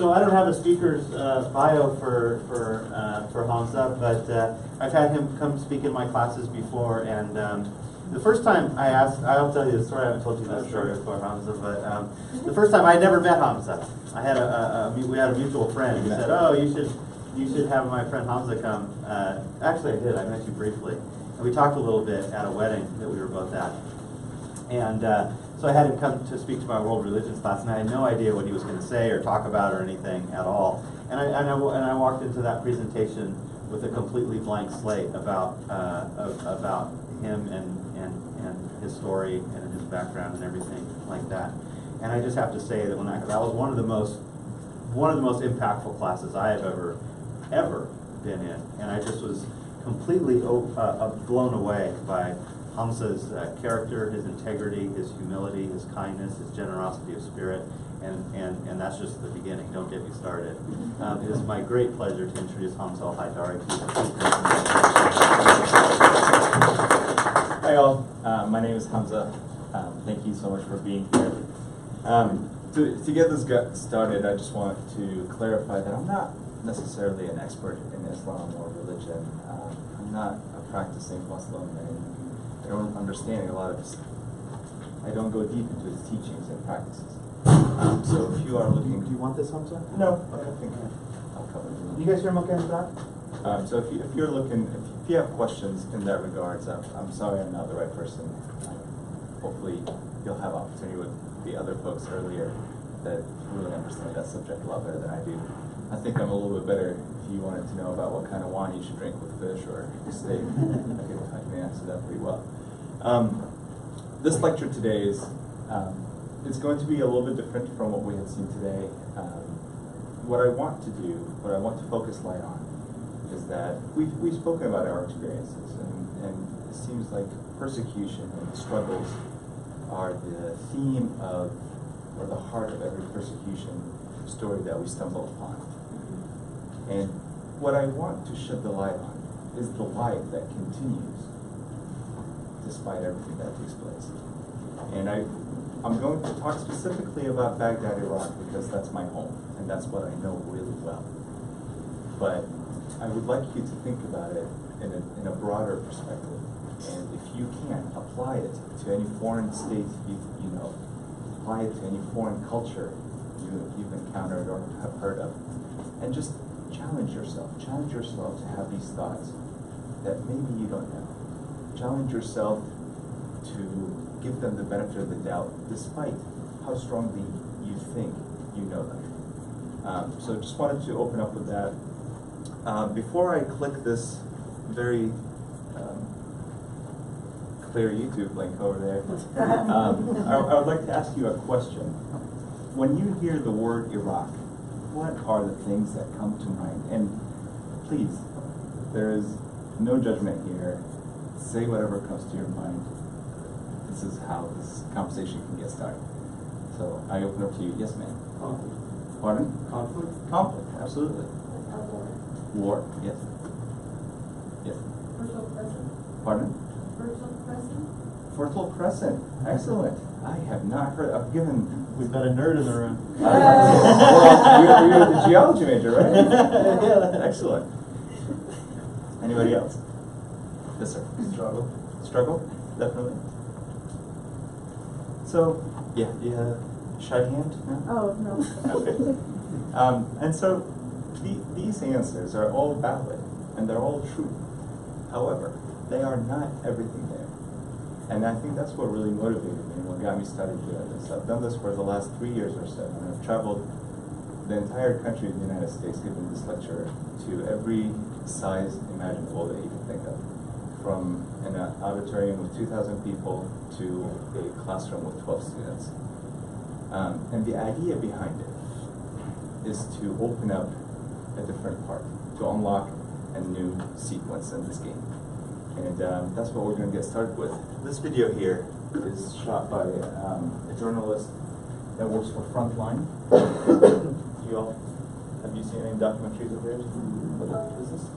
So I don't have a speaker's bio for Hamza, but I've had him come speak in my classes before, and the first time I'll tell you the story. I haven't told you this story before, Hamza, but the first time I had never met Hamza. I had we had a mutual friend who said, "Oh, you should have my friend Hamza come." Actually, I did. I met you briefly, and we talked a little bit at a wedding that we were both at, and. So I had him come to speak to my world religions class, and I had no idea what he was going to say or talk about or anything at all. And I walked into that presentation with a completely blank slate about him and his story and his background and everything like that. And I just have to say that that was one of the most impactful classes I have ever been in, and I just was completely blown away by Hamza's character, his integrity, his humility, his kindness, his generosity of spirit, and that's just the beginning. Don't get me started. It is my great pleasure to introduce Hamza Al Haidari to you. Hi all, my name is Hamza. Thank you so much for being here. To get this started, I just want to clarify that I'm not necessarily an expert in Islam or religion. I'm not a practicing Muslim, and I don't understand a lot of this. I don't go deep into its teachings and practices. So if you are looking... Do you want this, Hamza? No, I think I'll cover it. You guys hear him okay in the back? So if you're looking, if you have questions in that regards, I'm sorry I'm not the right person. Hopefully you'll have opportunity with the other folks earlier that really understand that subject a lot better than I do. I think I'm a little bit better if you wanted to know about what kind of wine you should drink with fish or steak. I can answer that pretty well. This lecture today is it's going to be a little bit different from what we have seen today. What I want to focus light on is that we've spoken about our experiences, and it seems like persecution and struggles are the theme of, or the heart of every persecution story that we stumble upon. And what I want to shed the light on is the life that continues despite everything that takes place. And I'm going to talk specifically about Baghdad, Iraq, because that's my home, and that's what I know really well. But I would like you to think about it in a broader perspective. And if you can, apply it to any foreign state you know, apply it to any foreign culture you've encountered or have heard of, and just challenge yourself to have these thoughts that maybe you don't know. Challenge yourself to give them the benefit of the doubt, despite how strongly you think you know them. So just wanted to open up with that. Before I click this very clear YouTube link over there, I would like to ask you a question. When you hear the word Iraq, what are the things that come to mind? And please, there is no judgment here. Say whatever comes to your mind. This is how this conversation can get started. So I open up to you. Yes, ma'am. Conflict. Pardon? Conflict? Conflict, absolutely. War, yes. Yes. Fertile Crescent. Pardon? Fertile Crescent. Fertile Crescent. Excellent. I have not heard. I've given. We've got a nerd in the room. Well, you're the geology major, right? Yeah. Excellent. Anybody else? Yes, sir. Struggle. Struggle? Definitely. So, yeah, shy hand? No? Oh, no. Okay. And so, these answers are all valid, and they're all true. However, they are not everything there. And I think that's what really motivated me and what got me started doing this. I've done this for the last 3 years or so, and I've traveled the entire country of the United States giving this lecture to every size imaginable that you can think of. From an auditorium with 2,000 people to a classroom with 12 students. And the idea behind it is to open up a different part, to unlock a new sequence in this game. And that's what we're going to get started with. This video here is shot by a journalist that works for Frontline. Have you seen any documentaries of theirs? What is this?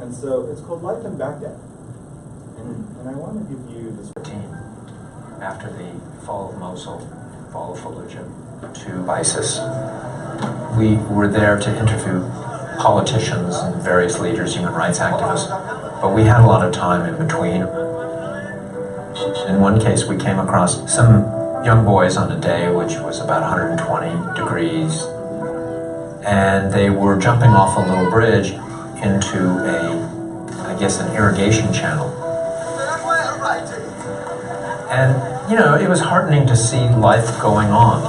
And so it's called Life in Baghdad. And I want to give you this. After the fall of Mosul, Ball of Fallujah to ISIS. We were there to interview politicians and various leaders, human rights activists, but we had a lot of time in between. In one case, we came across some young boys on a day which was about 120 degrees, and they were jumping off a little bridge into I guess an irrigation channel. And, you know, it was heartening to see life going on.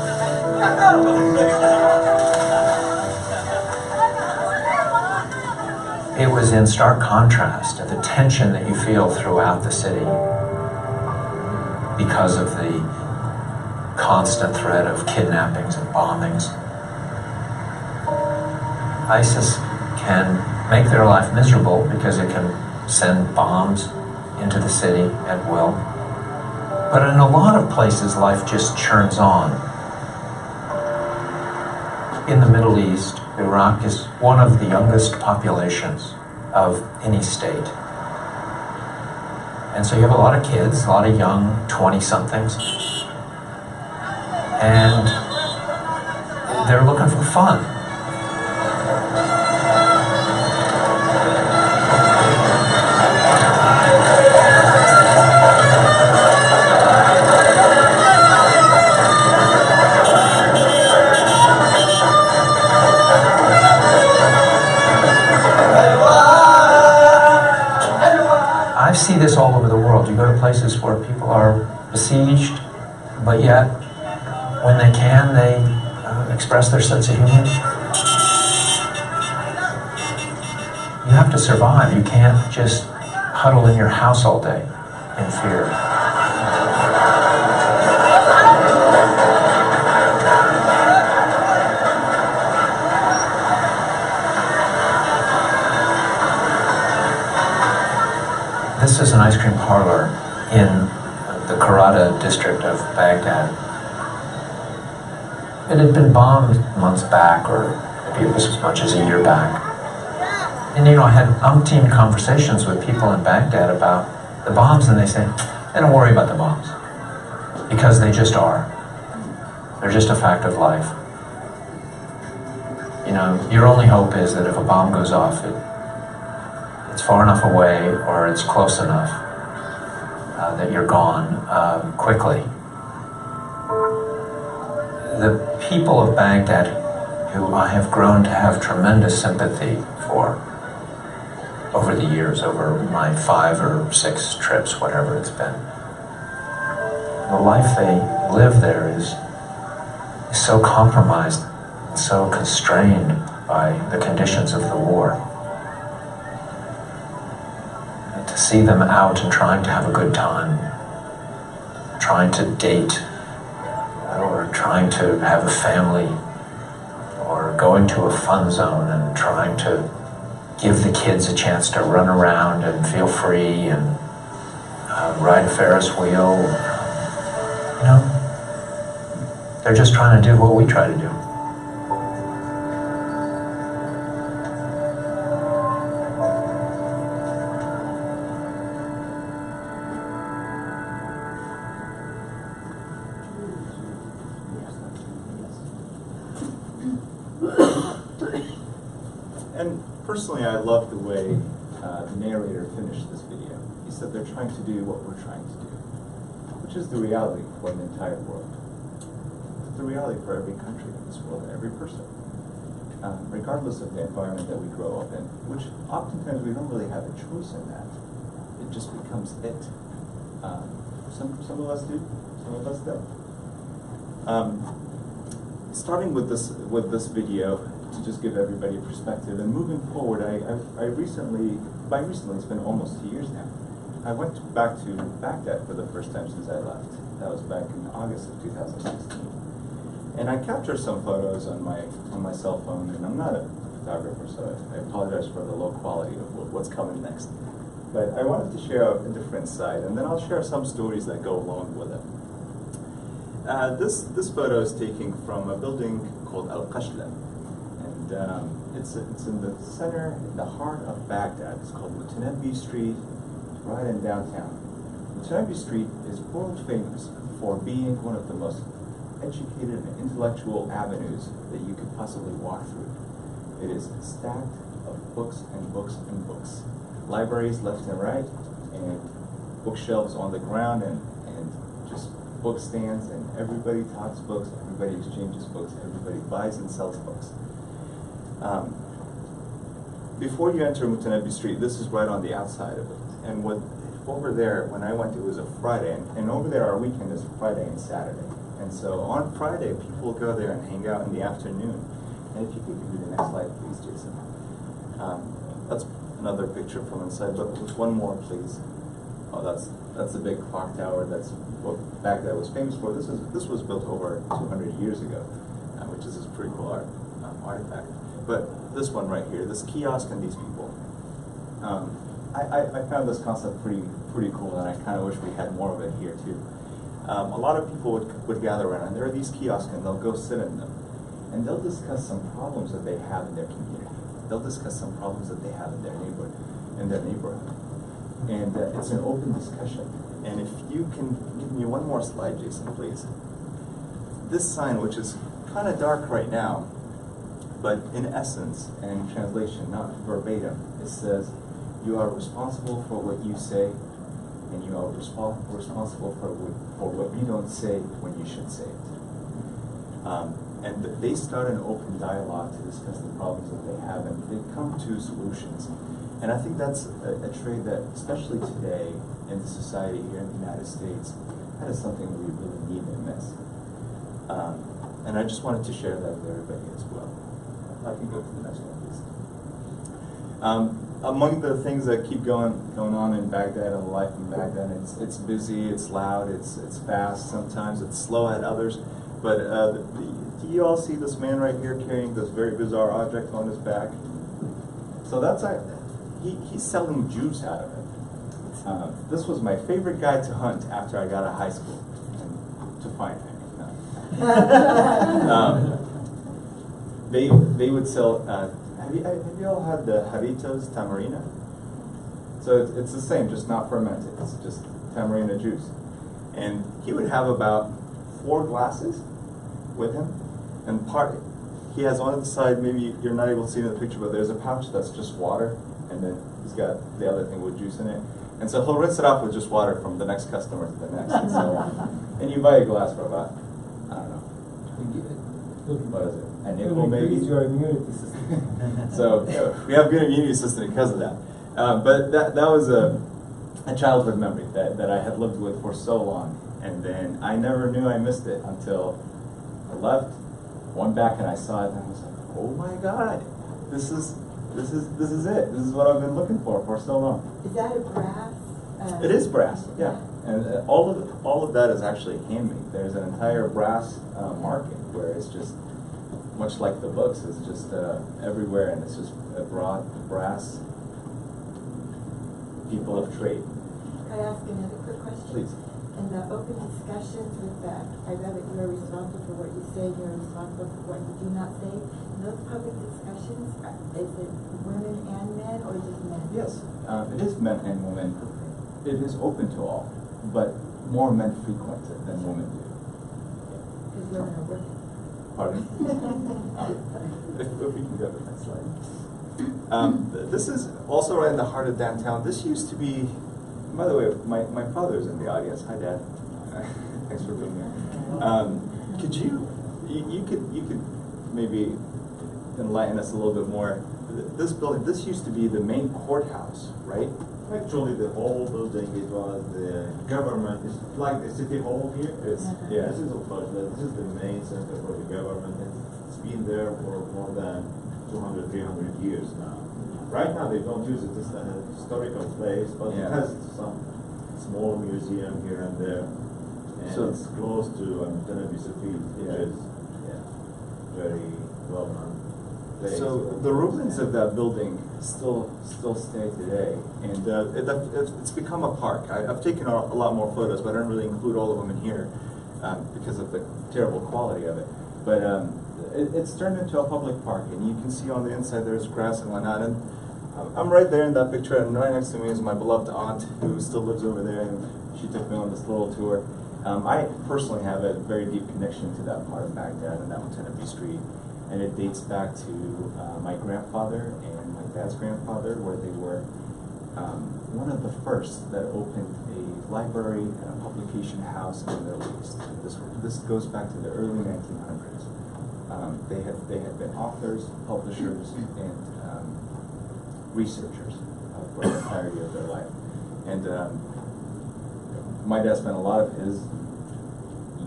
It was in stark contrast to the tension that you feel throughout the city because of the constant threat of kidnappings and bombings. ISIS can make their life miserable because it can send bombs into the city at will. But in a lot of places, life just churns on. In the Middle East, Iraq is one of the youngest populations of any state. And so you have a lot of kids, a lot of young 20-somethings, and they're looking for fun. I see this all over the world. You go to places where people are besieged, but yet, when they can, they express their sense of humor. You have to survive. You can't just huddle in your house all day in fear. This is an ice cream parlor in the Karada district of Baghdad. It had been bombed months back, or maybe it was as much as a year back. And you know, I had umpteen conversations with people in Baghdad about the bombs, and they say, they don't worry about the bombs, because they just are. They're just a fact of life. You know, your only hope is that if a bomb goes off, it's far enough away, or it's close enough that you're gone quickly. The people of Baghdad, who I have grown to have tremendous sympathy for over the years, over my 5 or 6 trips, whatever it's been, the life they live there is so compromised and so constrained by the conditions of the war. To see them out and trying to have a good time, trying to date, or trying to have a family, or going to a fun zone and trying to give the kids a chance to run around and feel free and ride a Ferris wheel. You know, they're just trying to do what we try to do. And personally, I love the way the narrator finished this video. He said they're trying to do what we're trying to do, which is the reality for the entire world. It's the reality for every country in this world and every person, regardless of the environment that we grow up in, which oftentimes we don't really have a choice in that. It just becomes it. Some of us do, some of us don't. Starting with this video, to just give everybody a perspective, and moving forward, I recently, by recently, it's been almost 2 years now, I went back to Baghdad for the first time since I left. That was back in August of 2016. And I captured some photos on my cell phone, and I'm not a photographer, so I apologize for the low quality of what's coming next. But I wanted to share a different side, and then I'll share some stories that go along with it. This photo is taken from a building called Al-Qashla. And it's in the center, in the heart of Baghdad. It's called Mutanabbi Street, right in downtown. Mutanabbi Street is world famous for being one of the most educated and intellectual avenues that you could possibly walk through. It is stacked of books and books and books. Libraries left and right, and bookshelves on the ground, and just book stands, and everybody talks books, everybody exchanges books, everybody buys and sells books. Before you enter Mutanabbi Street, this is right on the outside of it. And over there, when I went, it was a Friday, and over there our weekend is Friday and Saturday. And so on Friday, people go there and hang out in the afternoon. And if you could give me the next slide, please, Jason. That's another picture from inside, but just one more, please. Oh, that's the big clock tower. That's what Baghdad was famous for. This was built over 200 years ago, which is a pretty cool artifact. But this one right here, this kiosk and these people. I found this concept pretty cool, and I kind of wish we had more of it here too. A lot of people would gather around, and there are these kiosks, and they'll go sit in them, and they'll discuss some problems that they have in their community. They'll discuss some problems that they have in their neighborhood, and it's an open discussion. And if you can give me one more slide, Jason, please. This sign, which is kind of dark right now, but in essence and in translation, not verbatim, it says, "You are responsible for what you say, and you are responsible for what you don't say when you should say it." And they start an open dialogue to discuss the problems that they have, and they come to solutions. And I think that's a trait that, especially today in the society here in the United States, that is something we really need and miss. And I just wanted to share that with everybody as well. I can go to the next one, please. Among the things that keep going on in Baghdad and life in Baghdad, it's busy, it's loud, it's fast. Sometimes it's slow at others. But do you all see this man right here carrying this very bizarre object on his back? So that's he's selling juice out of it. This was my favorite guy to hunt after I got out of high school, and to find him. They would sell. Have you all had the Haritos Tamarina? So it's the same, just not fermented. It's just Tamarina juice. And he would have about 4 glasses with him, and he has on the side, maybe you're not able to see in the picture, but there's a pouch that's just water, and then he's got the other thing with juice in it. And so he'll rinse it off with just water from the next customer to the next, and so on. And you buy a glass for about, I don't know, what is it, a nickel maybe? Your immunity system. So we have good immunity system because of that. But that was a childhood memory that I had lived with for so long, and then I never knew I missed it until I left, went back, and I saw it, and I was like, oh my God, this is it. This is what I've been looking for so long. Is that a brass? It is brass, yeah. And all of that is actually handmade. There's an entire brass market where it's just, much like the books, it's just everywhere, and it's just a broad brass people of trade. Can I ask another quick question? Please. In the open discussions with that, I read that you are responsible for what you say, you are responsible for what you do not say. In those public discussions, is it women and men, or just men? Yes, it is men and women. It is open to all, but more men frequent it than women do. Because women are working. Pardon? If we can go to the next slide. This is also right in the heart of downtown. This used to be, by the way, my father's in the audience. Hi, Dad. Thanks for being here. Could you could maybe enlighten us a little bit more? This building, this used to be the main courthouse, right? Actually, the whole building, it was the government. It's like the city hall here. Yeah. This is of course, this is the main center for the government. It's been there for more than 200, 300 years now. Right now, they don't use it. It's a historical place, but Yeah. it has some small museum here and there. And So- it's close to Mutanabbi Street, which Yeah. is very well known place. So the ruins of that building still stay today, and it's become a park. I've taken a lot more photos, but I didn't really include all of them in here because of the terrible quality of it. But it's turned into a public park, and you can see on the inside there's grass and whatnot. And I'm right there in that picture, and right next to me is my beloved aunt who still lives over there, and she took me on this little tour. I personally have a very deep connection to that part of Baghdad and that Montenabi Street, and it dates back to my grandfather and my dad's grandfather, where they were one of the first that opened a library and a publication house in the Middle East. This goes back to the early 1900s. They had been authors, publishers, and researchers for the entirety of their life. And my dad spent a lot of his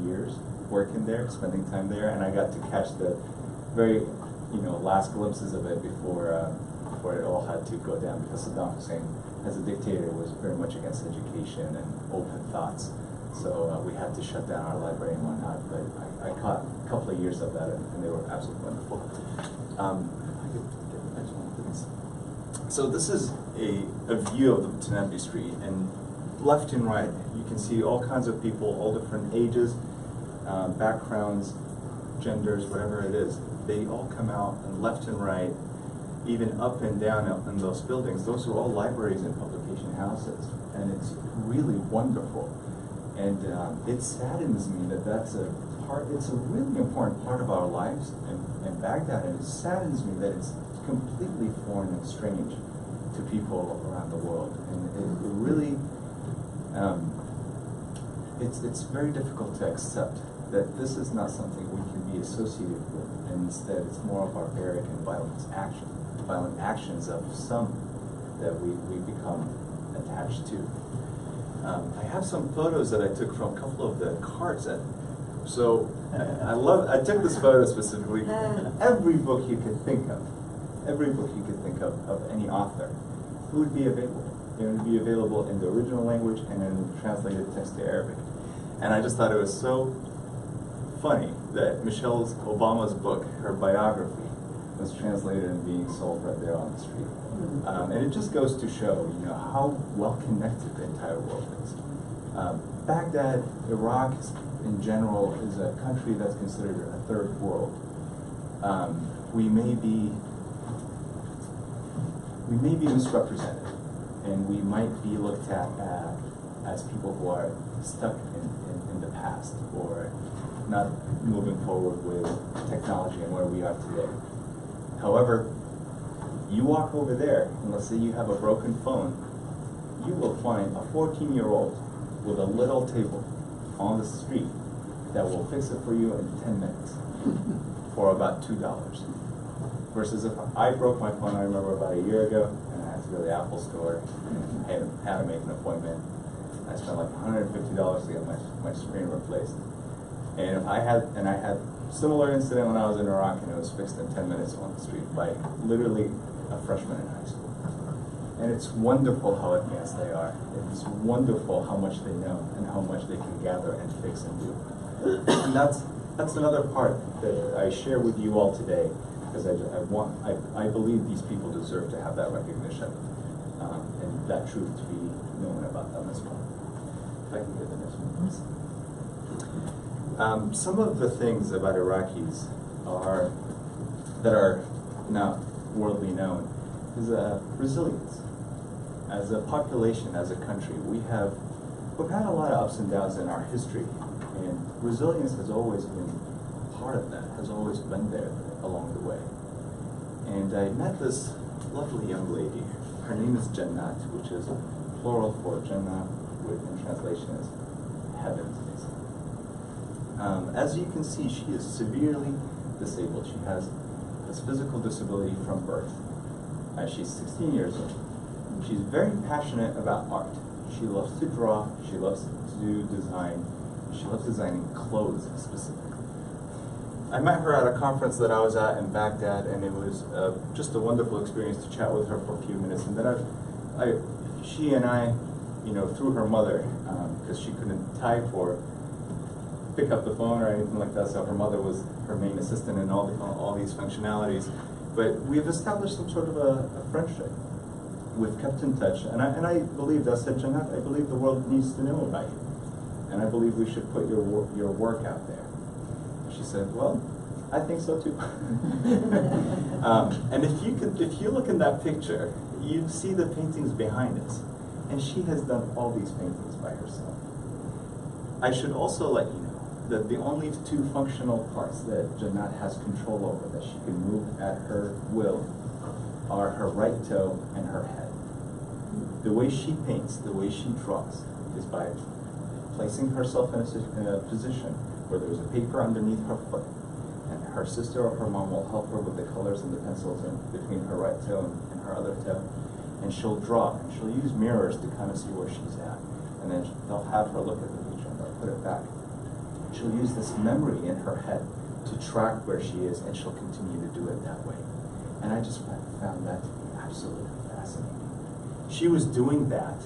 years working there, spending time there, and I got to catch the very, last glimpses of it before it all had to go down, because Saddam Hussein, as a dictator, was very much against education and open thoughts. So we had to shut down our library and whatnot, but I caught a couple of years of that, and they were absolutely wonderful. I could get the next one, please. So this is a view of the Montenabi Street, and left and right, you can see all kinds of people, all different ages, backgrounds, genders, whatever it is. They all come out, and left and right, even up and down in those buildings, those are all libraries and publication houses, and it's really wonderful. And it saddens me that it's a really important part of our lives in Baghdad, and it saddens me that it's completely foreign and strange to people around the world. And it really, it's very difficult to accept that this is not something we can be associated with, and instead it's more of barbaric and violent actions of some that we become attached to. I have some photos that I took from a couple of the cards I took this photo specifically. Every book you could think of any author, who would be available? It would be available in the original language and in translated text to Arabic. And I just thought it was so funny that Michelle Obama's book, her biography, was translated and being sold right there on the street. And it just goes to show, how well connected the entire world is. Baghdad, Iraq, in general, is a country that's considered a third world. We may be misrepresented, and we might be looked at as people who are stuck in the past, or not moving forward with technology and where we are today. However, you walk over there, and let's say you have a broken phone, you will find a 14-year-old with a little table on the street that will fix it for you in 10 minutes for about $2. Versus if I broke my phone, I remember about a year ago, and I had to go to the Apple store and had to make an appointment. I spent like $150 to get my screen replaced. And I had similar incident when I was in Iraq, and it was fixed in 10 minutes on the street by literally a freshman in high school. And it's wonderful how advanced they are. It's wonderful how much they know and how much they can gather and fix and do. And that's another part that I share with you all today, because I believe these people deserve to have that recognition and that truth to be known about them as well. If I can get the next one, please. Some of the things about Iraqis that are not worldly known is resilience. As a population, as a country, we've had a lot of ups and downs in our history, and resilience has always been part of that, has always been there along the way. And I met this lovely young lady. Her name is Jannat, which is plural for Jannah, which in translation is heavens, basically. As you can see, she is severely disabled. She has this physical disability from birth. She's 16 years old. She's very passionate about art. She loves to draw. She loves to do design. She loves designing clothes specifically. I met her at a conference that I was at in Baghdad, and it was just a wonderful experience to chat with her for a few minutes. And then she and I, through her mother, because she couldn't type or pick up the phone or anything like that, so her mother was her main assistant in all these functionalities. But we've established some sort of a friendship. We've kept in touch, and I believed, I said, Jannat, I believe the world needs to know about you, and I believe we should put your work out there. She said, well, I think so too. And if you look in that picture, you see the paintings behind us, and she has done all these paintings by herself. I should also let you know that the only two functional parts that Jannat has control over, that she can move at her will, are her right toe and her head. The way she paints, the way she draws, is by placing herself in a position where there's a paper underneath her foot, and her sister or her mom will help her with the colors and the pencils in between her right toe and her other toe, and she'll draw, and she'll use mirrors to kind of see where she's at, and then they'll have her look at the picture and they'll put it back. She'll use this memory in her head to track where she is, and she'll continue to do it that way. And I just found that to be absolutely fascinating. She was doing that,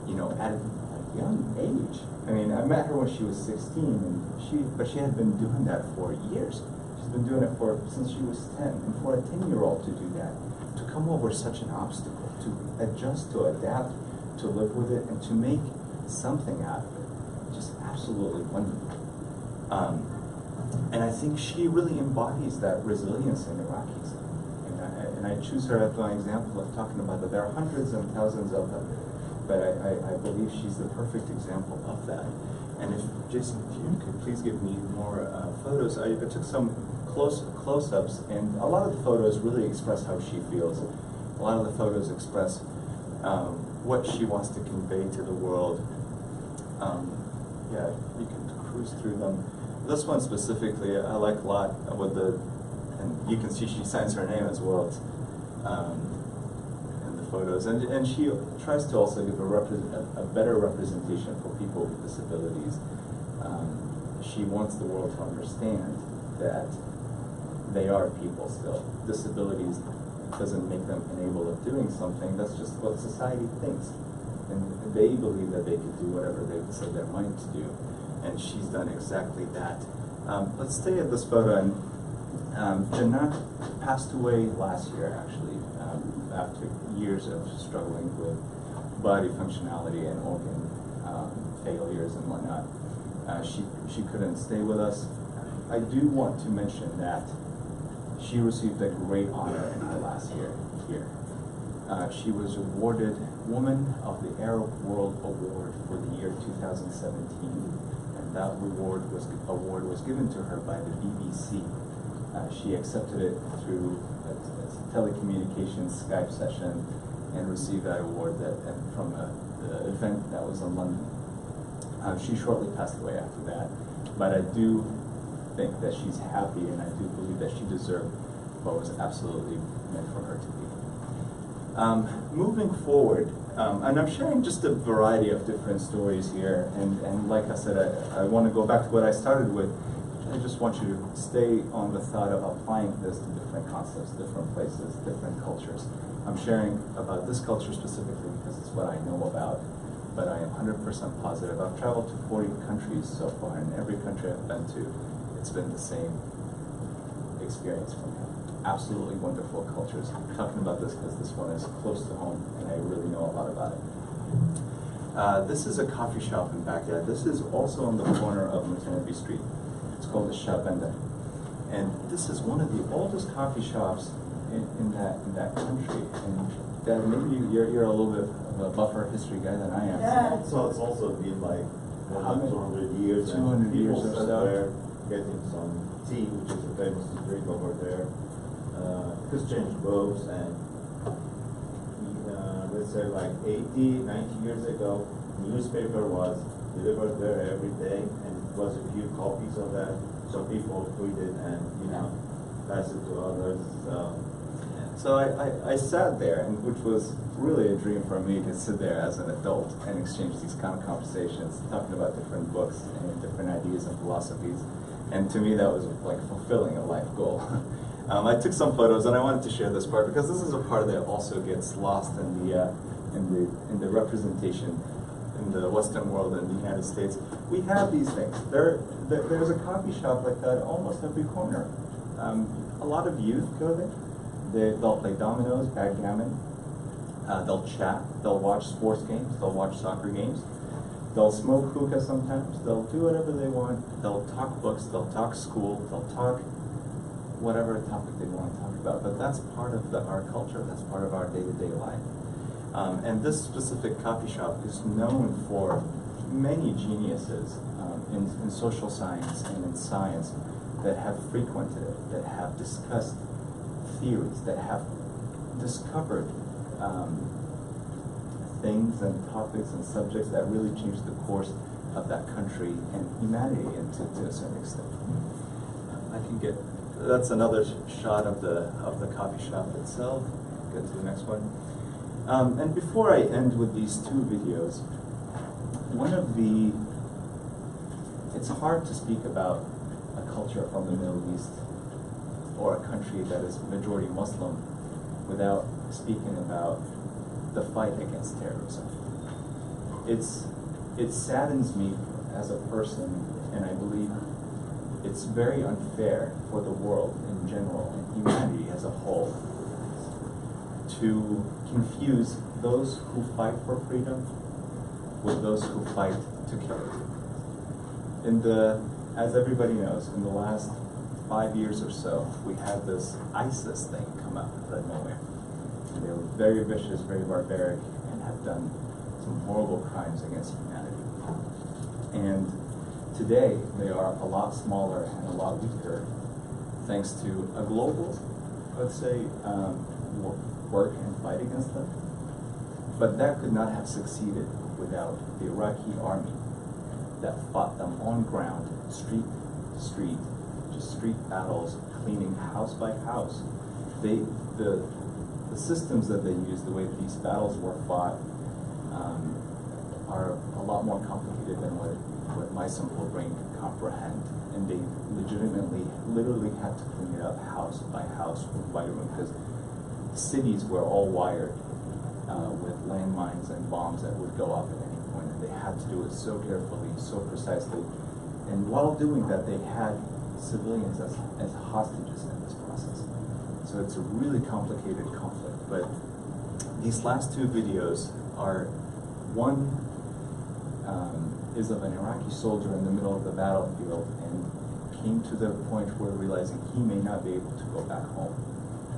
you know, at a young age. I mean, I met her when she was 16, but she had been doing that for years. She's been doing it since she was 10. And for a 10-year-old to do that, to come over such an obstacle, to adjust, to adapt, to live with it, and to make something out of it, just absolutely wonderful. And I think she really embodies that resilience in Iraqis. And I choose her as my example of talking about that. There are hundreds and thousands of them, but I believe she's the perfect example of that. And if, Jason, if you could please give me more photos. I took some close-ups, and a lot of the photos really express how she feels. A lot of the photos express what she wants to convey to the world. Yeah, you can cruise through them. This one specifically, I like a lot with and you can see she signs her name as well in the photos. And she tries to also give a better representation for people with disabilities. She wants the world to understand that they are people still. Disabilities doesn't make them unable of doing something. That's just what society thinks. And they believe that they can do whatever they've set their mind to do. And she's done exactly that. Let's stay at this photo. And Jannat passed away last year, actually, after years of struggling with body functionality and organ failures and whatnot. She couldn't stay with us. I do want to mention that she received a great honor in her last year here. She was awarded Woman of the Arab World Award for the year 2017. And that award was given to her by the BBC. She accepted it through a telecommunications Skype session and received that award from the event that was in London. She shortly passed away after that, but I do think that she's happy, and I do believe that she deserved what was absolutely meant for her to be. Moving forward, and I'm sharing just a variety of different stories here, and like I said, I want to go back to what I started with. I just want you to stay on the thought of applying this to different concepts, different places, different cultures. I'm sharing about this culture specifically because it's what I know about, but I am 100% positive. I've traveled to 40 countries so far, and every country I've been to, it's been the same experience for me. Absolutely wonderful cultures. I'm talking about this because this one is close to home, and I really know a lot about it. This is a coffee shop in Baghdad. This is also on the corner of Maternity Street. It's called the Shabanda. And this is one of the oldest coffee shops in that country. And Dad, maybe you're a little bit of a buffer history guy than I am. Yeah. So it's also been like 200 years. 200 and years people or sat so. there getting some tea, which is a famous drink over there. Exchange books, and let's say like 80, 90 years ago, newspaper was delivered there every day, and it was a few copies of that, so people read it and pass it to others. So I sat there, and which was really a dream for me to sit there as an adult and exchange these kind of conversations, talking about different books and different ideas and philosophies. And to me, that was like fulfilling a life goal. I took some photos, and I wanted to share this part because this is a part that also gets lost in the representation in the Western world and the United States. We have these things. There's a coffee shop like that almost every corner. A lot of youth go there. They'll play dominoes, backgammon. They'll chat. They'll watch sports games. They'll watch soccer games. They'll smoke hookah sometimes. They'll do whatever they want. They'll talk books. They'll talk school. They'll talk whatever topic they want to talk about. But that's part of our culture. That's part of our day-to-day life. And this specific coffee shop is known for many geniuses in social science and in science that have frequented it, that have discussed theories, that have discovered things and topics and subjects that really changed the course of that country and humanity, and to a certain extent. I can get, that's another shot of the coffee shop itself. Get to the next one. And before I end with these two videos, it's hard to speak about a culture from the Middle East or a country that is majority Muslim without speaking about the fight against terrorism. It saddens me as a person, and I believe it's very unfair for the world in general and humanity as a whole to confuse those who fight for freedom with those who fight to kill it. As everybody knows, in the last 5 years or so, we had this ISIS thing come out of nowhere. They were very vicious, very barbaric, and have done some horrible crimes against humanity. And today, they are a lot smaller and a lot weaker, thanks to a global, let's say, work and fight against them. But that could not have succeeded without the Iraqi army that fought them on ground, street to street, just street battles, cleaning house by house. The systems that they use, the way these battles were fought, are a lot more complicated than what my simple brain can comprehend. And they literally had to clean it up house by house, room by room, because cities were all wired with landmines and bombs that would go off at any point, and they had to do it so carefully, so precisely. And while doing that, they had civilians as hostages in this process. So it's a really complicated conflict. But these last two videos are, one is of an Iraqi soldier in the middle of the battlefield and came to the point where realizing he may not be able to go back home.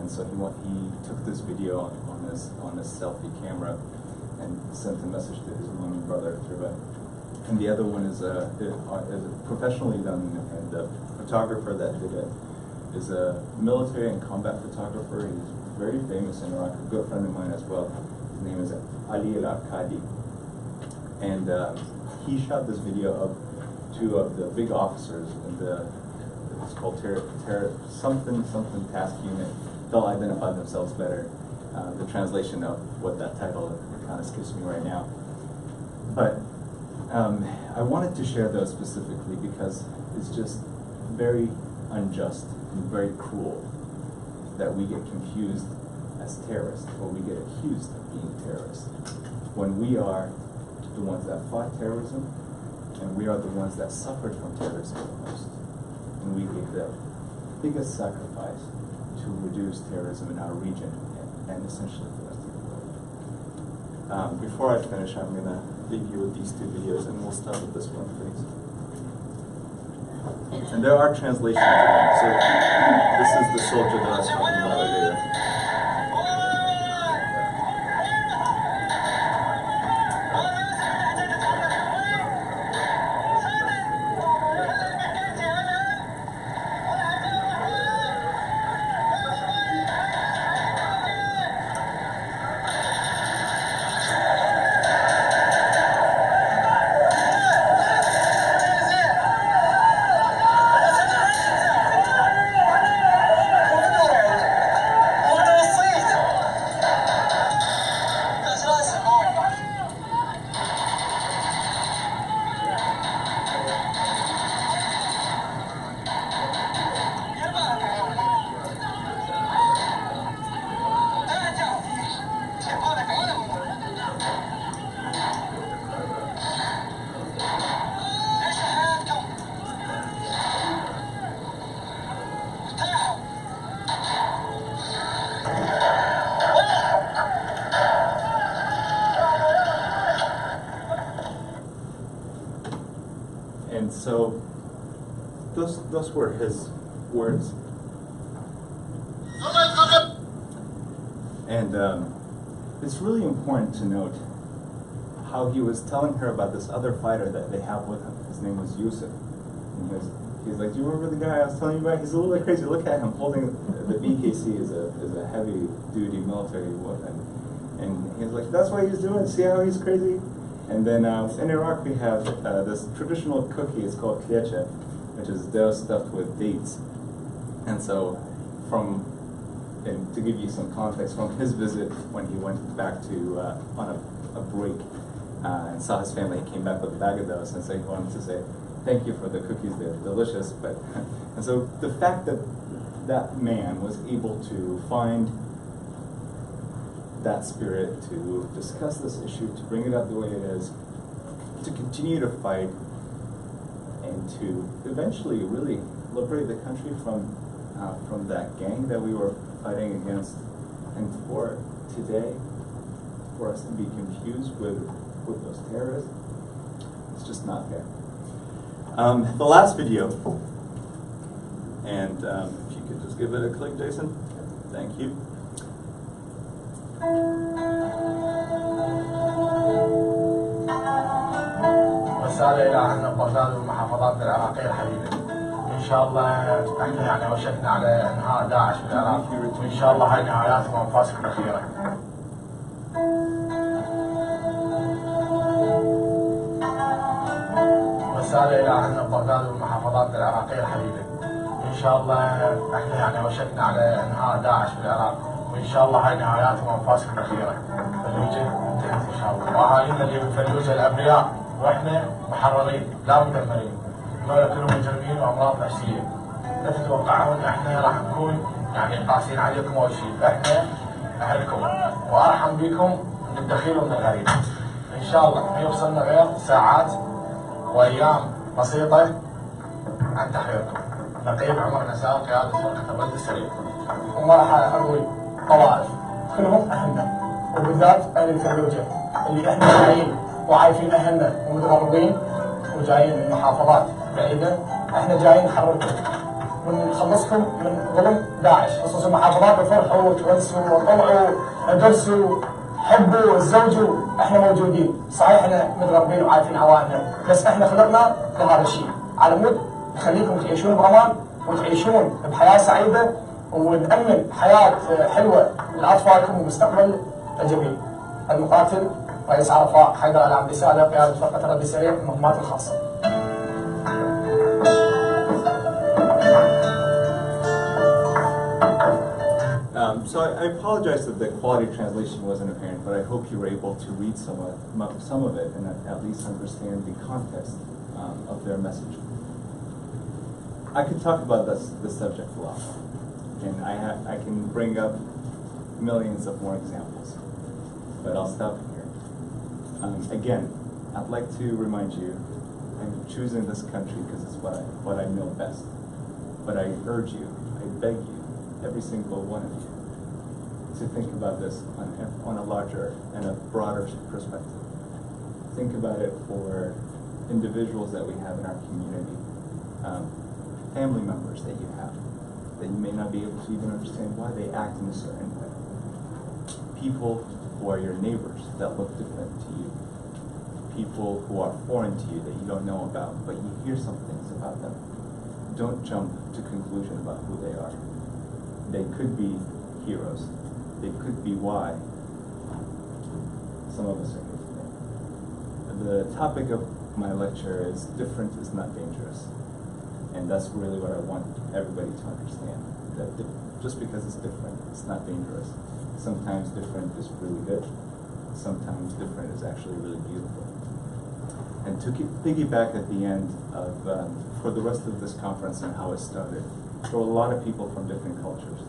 And so he took this video on his selfie camera and sent a message to his Muslim brother. And the other one is professionally done, and the photographer that did it is a military and combat photographer. He's very famous in Iraq, a good friend of mine as well. His name is Ali Al-Arkadi. And he shot this video of two of the big officers in it's called something task unit. They'll identify themselves better. The translation of what that title kind of skips me right now. But I wanted to share those specifically because it's just very unjust and very cruel that we get confused as terrorists, or we get accused of being terrorists, when we are the ones that fought terrorism, and we are the ones that suffered from terrorism the most. And we gave the biggest sacrifice to reduce terrorism in our region and essentially the rest of the world. Before I finish, I'm going to leave you with these two videos, and we'll start with this one, please. And there are translations to them. So this is the soldier that I was talking about earlier. And so those were his words. And it's really important to note how he was telling her about this other fighter that they have with him, His name was Yusuf. And he's like, do you remember the guy I was telling you about? He's a little bit crazy. Look at him holding the BKC is a heavy duty military weapon. And he's like, that's what he's doing. See how he's crazy? And then in Iraq we have this traditional cookie. It's called kleche, which is dough stuffed with dates. And so and to give you some context, from his visit when he went back to on a break and saw his family, he came back with a bag of those, and so he wanted to say, thank you for the cookies, they're delicious. And so the fact that that man was able to find that spirit to discuss this issue, to bring it up the way it is, to continue to fight, and to eventually really liberate the country from that gang that we were fighting against, and for today, for us to be confused with those terrorists, it's just not fair. The last video, and if you could just give it a click, Jason, thank you. رسالة إلى أهلنا بغداد والمحافظات العراقية الحبيبة. إن شاء الله احنا يعني وشكنا على انهاء داعش في العراق، وإن شاء الله هاي نهاياتهم وأنفاسكم الأخيرة. رسالة إلى أهلنا بغداد والمحافظات العراقية الحبيبة. إن شاء الله احنا يعني وشكنا على انهاء داعش في العراق، وإن شاء الله هاي نهاياتهم وأنفاسكم الأخيرة. فلوجة انتهت إن شاء الله، وأهالينا اللي بالفلوجة الأبرياء واحنا محررين لا مدمرين. هذول كلهم مجرمين وامراض نفسيه. لا تتوقعون احنا راح نكون يعني قاسيين عليكم اول شيء، احنا اهلكم وارحم بكم من الدخيل ومن الغريب. ان شاء الله ما يوصلنا غير ساعات وايام بسيطه عن تحريركم. نقيب عمر نساء قياده فرقه الرد السريع. وما راح اروي طوائف، كلهم اهلنا، وبالذات اهل الفلوجه اللي احنا جايين وعايفين اهلنا ومتغربين وجايين من محافظات بعيدة. احنا جايين نحرركم ونخلصكم من ظلم داعش، خصوصا محافظات وفرحوا وتونسوا وطلعوا درسوا حبوا تزوجوا. احنا موجودين، صحيح احنا متغربين وعارفين عوائلنا، بس احنا خلقنا لهذا الشيء على مود نخليكم تعيشون بامان وتعيشون بحياة سعيدة، ونأمن حياة حلوة لأطفالكم ومستقبل جميل. المقاتل رئيس عرفاء حيدر العبد سالة، قيادة فرقة الرد السريع المهمات الخاصة. So I apologize that the quality translation wasn't apparent, but I hope you were able to read some of it and at least understand the context of their message. I could talk about this subject a lot, and I can bring up millions of more examples, but I'll stop here. Again, I'd like to remind you, I'm choosing this country because it's what I know best. But I urge you, I beg you, every single one of you, to think about this on a larger and a broader perspective. Think about it for individuals that we have in our community, family members that you have, that you may not be able to even understand why they act in a certain way. People who are your neighbors that look different to you. People who are foreign to you that you don't know about, but you hear some things about them. Don't jump to conclusion about who they are. They could be heroes. They could be why some of us are here today. The topic of my lecture is different is not dangerous. And that's really what I want everybody to understand. That just because it's different, it's not dangerous. Sometimes different is really good. Sometimes different is actually really beautiful. And to piggyback at the end of, for the rest of this conference and how it started, there were a lot of people from different cultures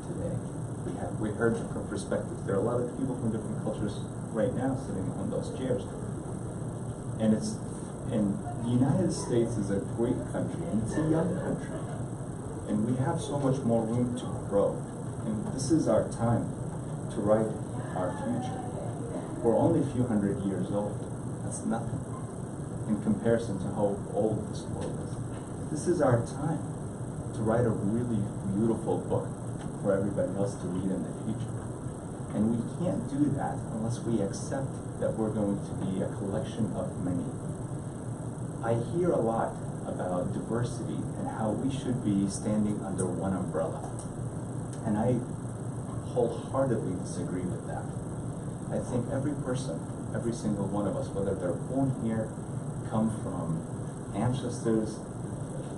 today. We heard different perspectives. There are a lot of people from different cultures right now sitting on those chairs. And the United States is a great country, and it's a young country. And we have so much more room to grow. And this is our time to write our future. We're only a few hundred years old. That's nothing in comparison to how old this world is. This is our time to write a really beautiful book for everybody else to read in the future. And we can't do that unless we accept that we're going to be a collection of many. I hear a lot about diversity and how we should be standing under one umbrella. And I wholeheartedly disagree with that. I think every person, every single one of us, whether they're born here, come from ancestors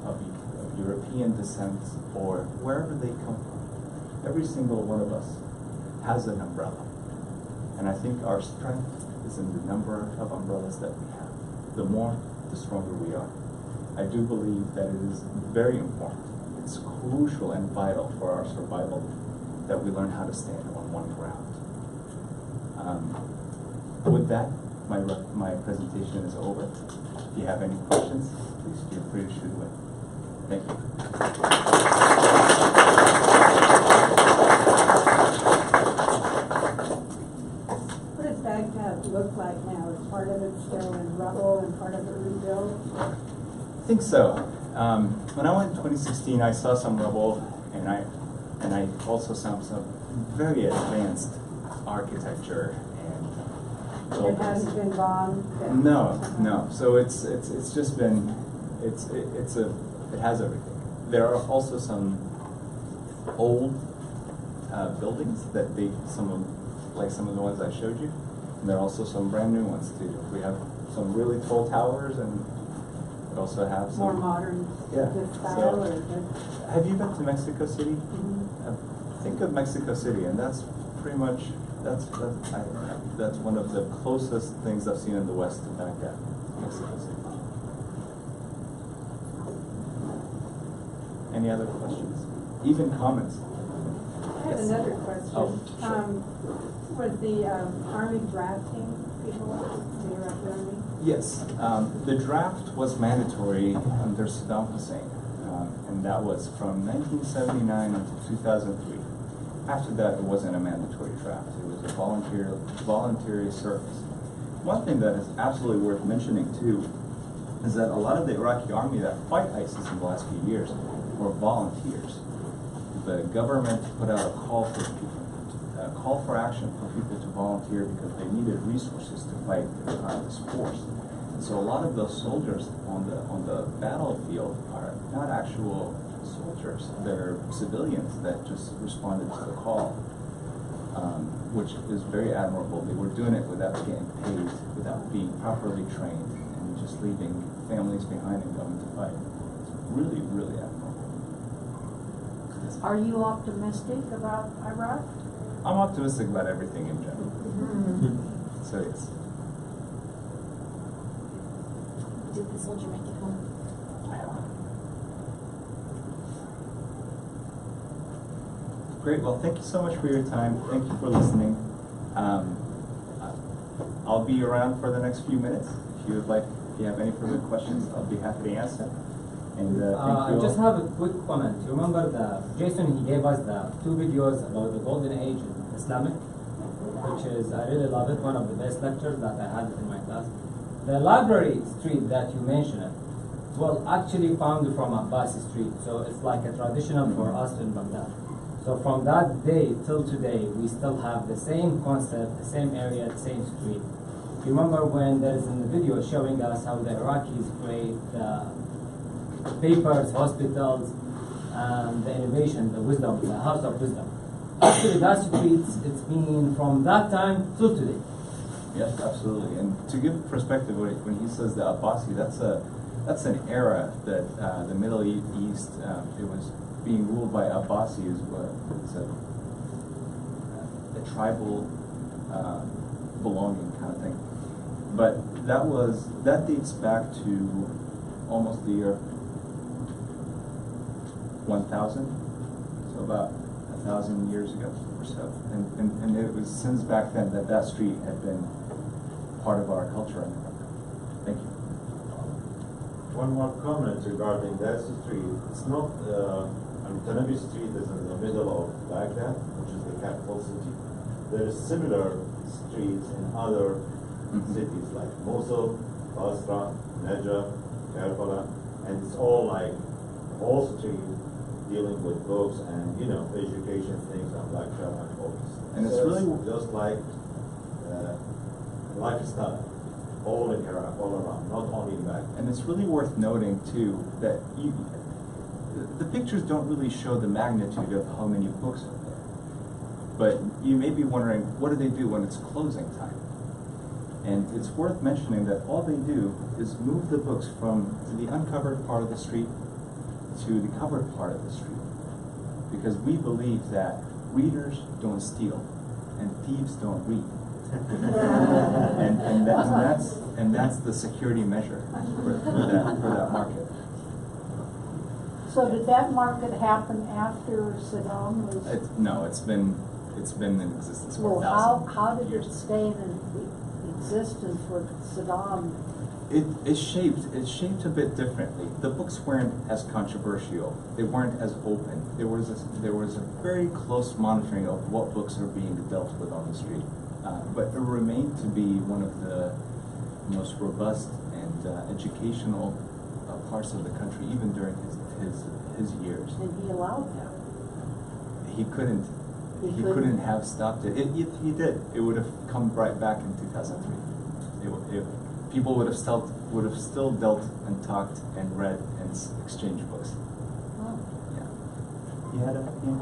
of European descent, or wherever they come from, every single one of us has an umbrella. And I think our strength is in the number of umbrellas that we have. The more, the stronger we are. I do believe that it is very important. It's crucial and vital for our survival that we learn how to stand on one ground. With that, my presentation is over. If you have any questions, please feel free to shoot away. Thank you. What does Baghdad look like now? Is part of it still in rubble and part of it rebuilt? I think so. When I went in 2016, I saw some rubble, and I also saw some very advanced architecture and It buildings. hasn't been bombed? No. So it has everything. There are also some old buildings that some of the ones I showed you, and there are also some brand new ones too. We have some really tall towers, and we also have some More modern style? Or have you been to Mexico City? Mm-hmm. Think of Mexico City, and that's pretty much that's one of the closest things I've seen in the West to Baghdad, Mexico City. Any other questions? Even comments? I have Yes. another question. Oh, sure. Was the Army drafting people, the Iraqi Army? Yes, the draft was mandatory under Saddam Hussein, and that was from 1979 until 2003. After that, it wasn't a mandatory draft. It was a voluntary service. One thing that is absolutely worth mentioning too is that a lot of the Iraqi army that fight ISIS in the last few years were volunteers. The government put out a call for action for people to volunteer because they needed resources to fight this force. And so a lot of those soldiers on the battlefield are not actual soldiers. They're civilians that just responded to the call, which is very admirable. They were doing it without getting paid, without being properly trained, and just leaving families behind and going to fight. It's really, really admirable. Are you optimistic about Iraq? I'm optimistic about everything in general. So yes. Did the soldier make it home? Great. Well, thank you so much for your time. Thank you for listening. I'll be around for the next few minutes. If you have any further questions, I'll be happy to answer. And thank you I just all. have a quick comment. You remember Jason, he gave us the 2 videos about the golden age in Islamic, which is, I really love it, one of the best lectures that I had in my class. The library street that you mentioned, well, actually founded from Abbasi Street, so it's like a traditional for us in Baghdad. So from that day till today, we still have the same concept, the same area, the same street. You remember when there's in the video showing us how the Iraqis create papers, hospitals, and the innovation, the wisdom, the house of wisdom. Actually, that street, it's been from that time till today. Yes, absolutely. And to give perspective, when he says the Abbasi, that's an era that the Middle East, it was being ruled by Abbasis. It's a tribal belonging kind of thing. But that dates back to almost the year 1000, so about 1,000 years ago or so. And it was since back then that street had been part of our culture. Thank you. One more comment regarding that street. It's not, Tanabi Street is in the middle of Baghdad, which is the capital city. There is similar streets in other cities like Mosul, Basra, Najaf, Karbala, and it's all like Wall Street dealing with books and, education things and lecture and all this. And it's So really just like lifestyle. all in Iraq, all around, not only in Baghdad. And it's really worth noting too that the pictures don't really show the magnitude of how many books are there. But you may be wondering, what do they do when it's closing time? And it's worth mentioning that all they do is move the books from the uncovered part of the street to the covered part of the street. Because we believe that readers don't steal and thieves don't read. and that's the security measure for that market. So did that market happen after Saddam was? No, it's been in existence for Well, 1,000 how did years. it stay in existence for Saddam? It shaped a bit differently. The books weren't as controversial. They weren't as open. There was a very close monitoring of what books are being dealt with on the street. But it remained to be one of the most robust and educational parts of the country, even during his years. And he allowed that? He couldn't. He couldn't have stopped it. He did. It would have come right back in 2003. People would have still dealt and talked and read and exchanged books. Oh. Yeah. You had a. Yeah.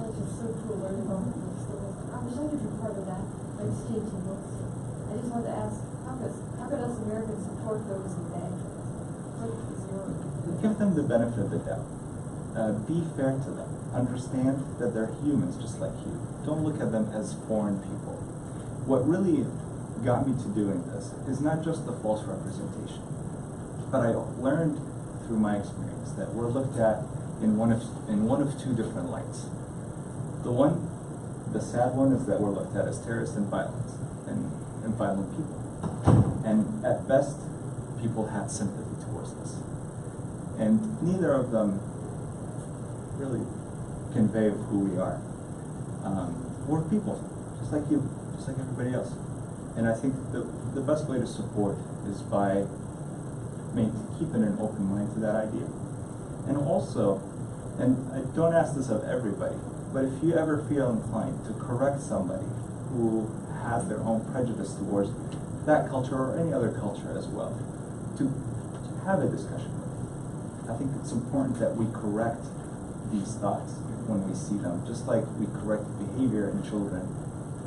That's just so cool learning about this. I wish I could be part of that, like exchanging books. I just wanted to ask, how could us Americans support those in Baghdad? Give them the benefit of the doubt. Be fair to them. Understand that they're humans just like you. Don't look at them as foreign people. What really got me to doing this is not just the false representation, but I learned through my experience that we're looked at in one of two different lights. The sad one is that we're looked at as terrorists and violence and violent people. And at best, people have sympathy towards us. And neither of them really convey who we are. We're people, just like you, just like everybody else. And I think the best way to support is by keeping an open mind to that idea. And also, and I don't ask this of everybody, but if you ever feel inclined to correct somebody who has their own prejudice towards that culture or any other culture as well, to have a discussion with them. I think it's important that we correct these thoughts when we see them, just like we correct behavior in children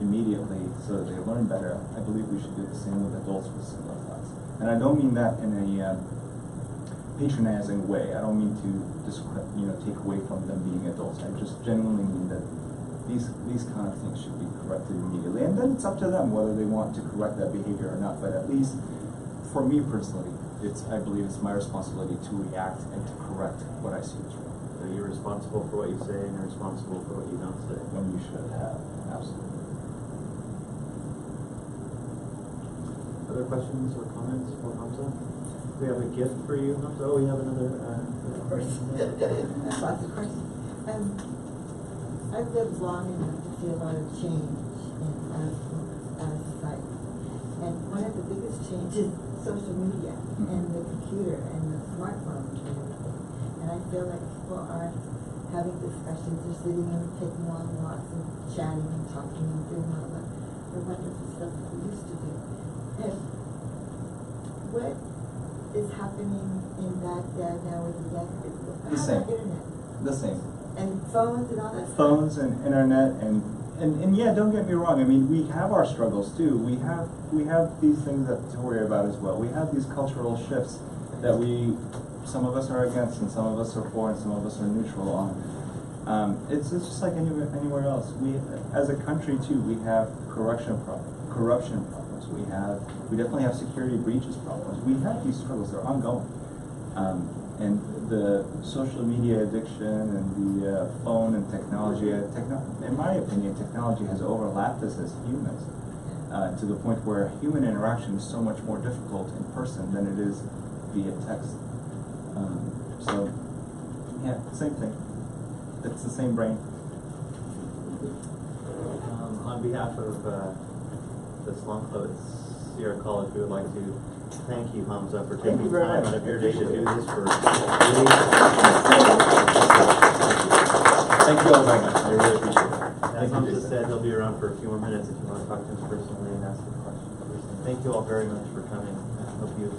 immediately so that they learn better. I believe we should do the same with adults with similar thoughts. And I don't mean that in a patronizing way. I don't mean to take away from them being adults. I just genuinely mean that these kind of things should be corrected immediately. And then it's up to them whether they want to correct that behavior or not. But at least for me personally, I believe it's my responsibility to react and to correct what I see as wrong. So you're responsible for what you say and you're responsible for what you don't say. When you should have, absolutely. Other questions or comments for Hamza? We have a gift for you, Hamza. Oh, we have another. Of course. Lots of questions. I've lived long enough to see a lot of change in our society. And one of the biggest changes is social media and the computer and the smartphone and everything. And I feel like people aren't having discussions. They're sitting and taking long walks and chatting and talking and doing all the wonderful stuff that we used to do. And what is happening in Baghdad now with the young people? The same. Internet? The same. And phones and all that stuff? Phones and internet and yeah, don't get me wrong. I mean, we have our struggles too. We have these things to worry about as well. We have these cultural shifts that some of us are against and some of us are for and some of us are neutral on. It's just like anywhere else. We, as a country too, we have corruption problems. We definitely have security breaches problems. We have these struggles. They're ongoing. And the social media addiction and the phone and technology, in my opinion, technology has overlapped us as humans to the point where human interaction is so much more difficult in person than it is via text. So, yeah, same thing. It's the same brain. On behalf of the Slum Club at Sierra College, we would like to thank you, Hamza, for taking time out of your day to do this. Thank you all very much. I really appreciate it. As Hamza said, he'll be around for a few more minutes if you want to talk to him personally and ask him questions. Thank you all very much for coming. you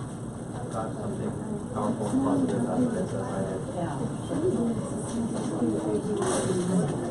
got something powerful and positive out of this as I did. Yeah.